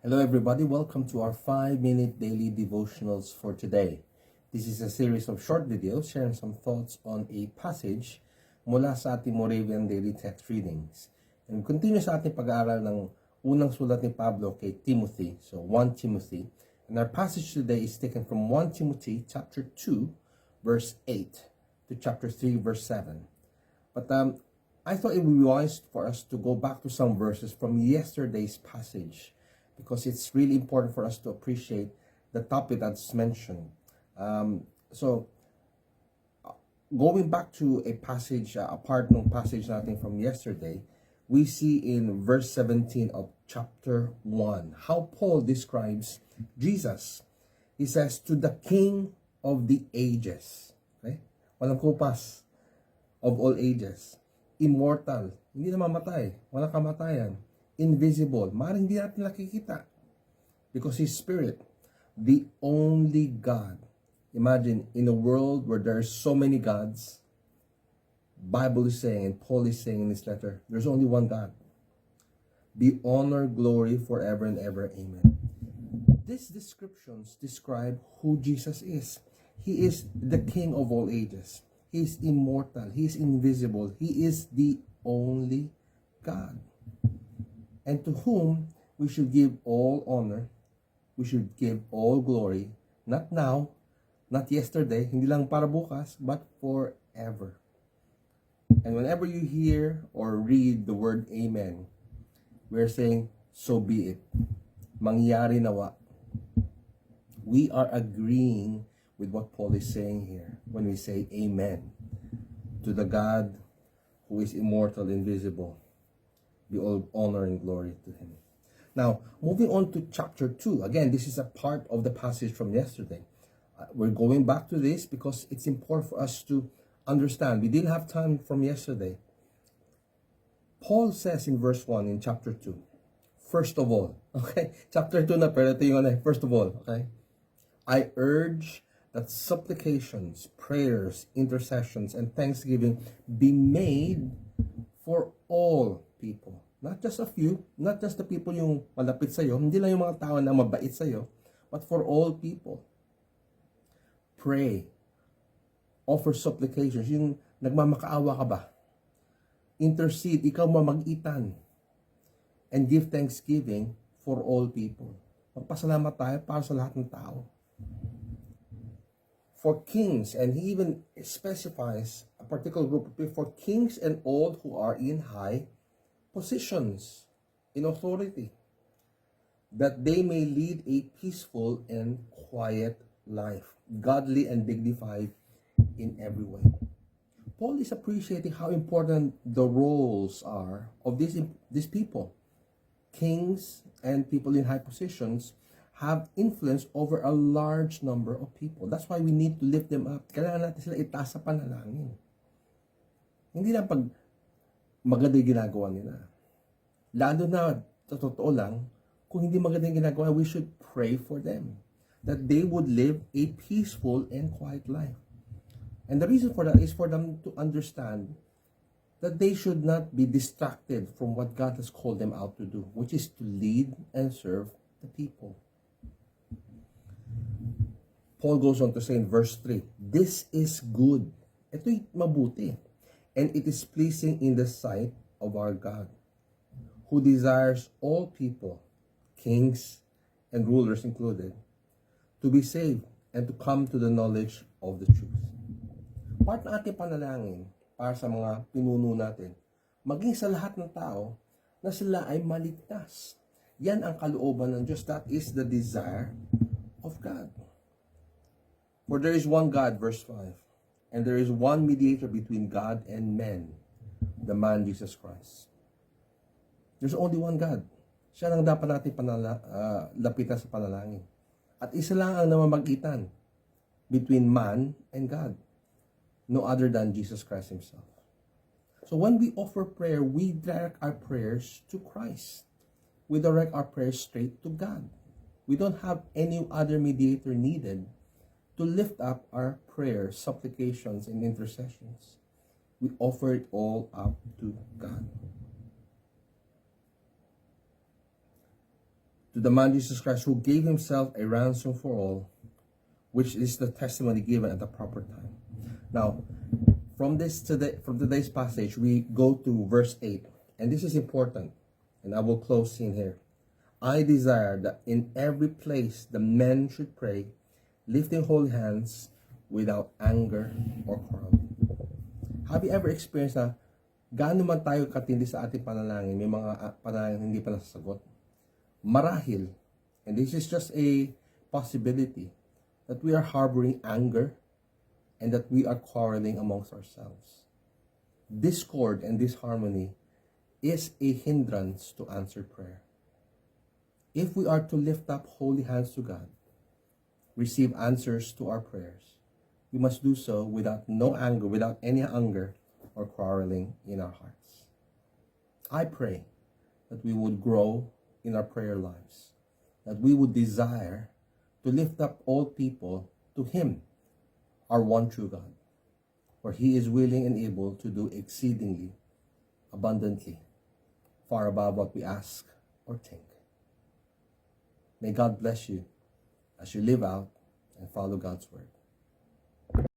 Hello, everybody. Welcome to our 5-minute daily devotionals for today. This is a series of short videos sharing some thoughts on a passage mula sa ating Moravian Daily Text Readings. And continue sa ating pag-aaral ng unang sulat ni Pablo kay Timothy, so 1 Timothy. And our passage today is taken from 1 Timothy chapter 2, verse 8 to chapter 3, verse 7. But I thought it would be wise for us to go back to some verses from yesterday's passage, because it's really important for us to appreciate the topic that's mentioned. So, going back to a passage, a part ng passage natin from yesterday, we see in verse 17 of chapter 1 how Paul describes Jesus. He says, "To the King of the ages." Okay? Walang kupas. Of all ages. Immortal. Hindi na mamatay. Walang kamatayan. Invisible. Maaaring hindi natin nakikita. Because His Spirit, the only God. Imagine, in a world where there are so many gods, Bible is saying, and Paul is saying in this letter, there's only one God. Be honor, glory forever and ever. Amen. These descriptions describe who Jesus is. He is the King of all ages. He is immortal. He is invisible. He is the only God. And to whom we should give all honor, we should give all glory, not now, not yesterday, hindi lang para bukas, but forever. And whenever you hear or read the word amen, we're saying, so be it. Mangyari nawa. We are agreeing with what Paul is saying here when we say amen to the God who is immortal, invisible. Be all honor and glory to Him. Now, moving on to chapter 2. Again, this is a part of the passage from yesterday. We're going back to this because it's important for us to understand. We didn't have time from yesterday. Paul says in verse 1 in chapter 2, first of all, okay? Chapter 2 na, pero ito yung first of all, okay? I urge that supplications, prayers, intercessions, and thanksgiving be made for all people. Not just a few, not just the people yung malapit sa'yo, hindi lang yung mga tao na mabait sa'yo, but for all people. Pray. Offer supplications. Yung nagmamakaawa ka ba? Intercede, ikaw mamag-itan. And give thanksgiving for all people. Magpasalamat tayo para sa lahat ng tao. For kings, and he even specifies a particular group of people, for kings and all who are in high positions, in authority, that they may lead a peaceful and quiet life, godly and dignified in every way. Paul is appreciating how important the roles are of these people. Kings and people in high positions have influence over a large number of people. That's why we need to lift them up. Kailangan natin sila itaas sa panalangin. Hindi lang pag maganda yung ginagawa nila. Lalo na, sa totoo lang, kung hindi maganda yung ginagawa, we should pray for them. That they would live a peaceful and quiet life. And the reason for that is for them to understand that they should not be distracted from what God has called them out to do, which is to lead and serve the people. Paul goes on to say in verse 3, this is good. Ito'y mabuti. And it is pleasing in the sight of our God, who desires all people, kings and rulers included, to be saved and to come to the knowledge of the truth. Part ng ating panalangin para sa mga pinuno natin, maging sa lahat ng tao, na sila ay maligtas. Yan ang kalooban ng Diyos. That is the desire of God. For there is one God, verse 5, and there is one mediator between God and men, the man Jesus Christ. There's only one God. Siya lang dapat natin lapitan sa panalangin. At isa lang ang namamagitan between man and God. No other than Jesus Christ Himself. So when we offer prayer, we direct our prayers to Christ. We direct our prayers straight to God. We don't have any other mediator needed to lift up our prayers, supplications, and intercessions. We offer it all up to God. to the man Jesus Christ who gave himself a ransom for all, which is the testimony given at the proper time. Now, from today's passage, we go to verse 8, and this is important, and I will close in here. I desire that in every place the men should pray, lifting holy hands without anger or quarreling. Have you ever experienced na gaano man tayo katindi sa ating panalangin, may mga panalangin hindi pa nasasagot? Marahil, and this is just a possibility, that we are harboring anger and that we are quarreling amongst ourselves. Discord and disharmony is a hindrance to answered prayer. If we are to lift up holy hands to God, receive answers to our prayers, we must do so without any anger or quarreling in our hearts. I pray that we would grow in our prayer lives, that we would desire to lift up all people to Him, our one true God, for He is willing and able to do exceedingly abundantly, far above what we ask or think. May God bless you as you live out and follow God's word.